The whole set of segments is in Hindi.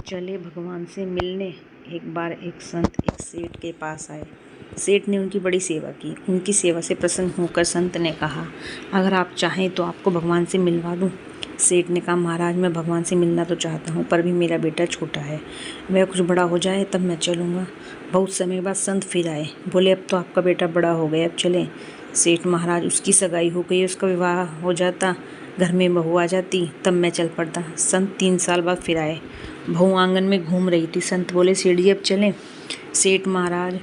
चले भगवान से मिलने। एक बार एक संत एक सेठ के पास आए। सेठ ने उनकी बड़ी सेवा की। उनकी सेवा से प्रसन्न होकर संत ने कहा, अगर आप चाहें तो आपको भगवान से मिलवा दूं। सेठ ने कहा, महाराज मैं भगवान से मिलना तो चाहता हूँ, पर भी मेरा बेटा छोटा है। वह कुछ बड़ा हो जाए तब मैं चलूँगा। बहुत समय बाद संत फिर आए। बोले, अब तो आपका बेटा बड़ा हो गया, अब चलें। सेठ, महाराज उसकी सगाई हो गई, उसका विवाह हो जाता, घर में बहू आ जाती, तब मैं चल पड़ता। संत 3 साल बाद फिर आए। बहू आंगन में घूम रही थी। संत बोले, सेठ जी अब चलें। सेठ, महाराज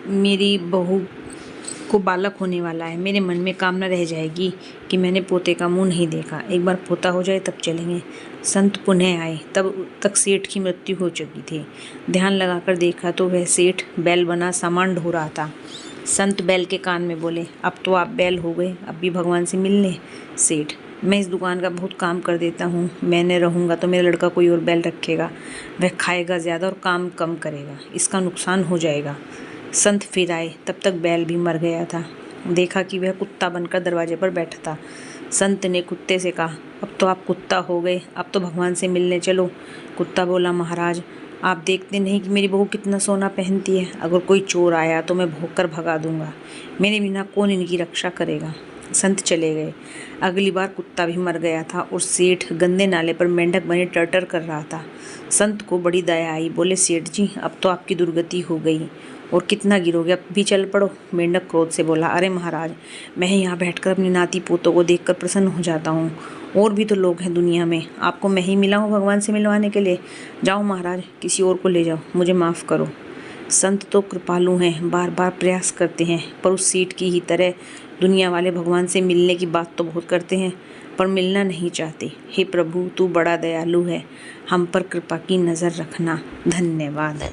मेरी बहू को बालक होने वाला है। मेरे मन में कामना रह जाएगी कि मैंने पोते का मुंह नहीं देखा। एक बार पोता हो जाए तब चलेंगे। संत पुनः आए। तब तक सेठ की मृत्यु हो चुकी थी। ध्यान लगाकर देखा तो वह सेठ बैल बना सामान ढो रहा था। संत बैल के कान में बोले, अब तो आप बैल हो गए, अब भी भगवान से मिलने। सेठ, मैं इस दुकान का बहुत काम कर देता हूँ। मैं न रहूँगा तो मेरा लड़का कोई और बैल रखेगा। वह खाएगा ज़्यादा और काम कम करेगा, इसका नुकसान हो जाएगा। संत फिर आए। तब तक बैल भी मर गया था। देखा कि वह कुत्ता बनकर दरवाजे पर बैठा था। संत ने कुत्ते से कहा, अब तो आप कुत्ता हो गए, अब तो भगवान से मिलने चलो। कुत्ता बोला, महाराज आप देखते नहीं कि मेरी बहू कितना सोना पहनती है। अगर कोई चोर आया तो मैं भौंक कर भगा दूंगा। मेरे बिना कौन इनकी रक्षा करेगा। संत चले गए। अगली बार कुत्ता भी मर गया था और सेठ गंदे नाले पर मेंढक बने टर्टर कर रहा था। संत को बड़ी दया आई। बोले, सेठ जी अब तो आपकी दुर्गति हो गई और कितना गिरोगे, अब भी चल पड़ो। मेंढक क्रोध से बोला, अरे महाराज मैं यहाँ बैठकर अपनी नाती पोतों को देखकर प्रसन्न हो जाता हूँ। और भी तो लोग हैं दुनिया में, आपको मैं ही मिला हूँ भगवान से मिलवाने के लिए। जाओ महाराज, किसी और को ले जाओ, मुझे माफ़ करो। संत तो कृपालु हैं, बार बार प्रयास करते हैं, पर उस सेठ की ही तरह दुनिया वाले भगवान से मिलने की बात तो बहुत करते हैं, पर मिलना नहीं चाहते। हे प्रभु, तू बड़ा दयालु है, हम पर कृपा की नज़र रखना। धन्यवाद।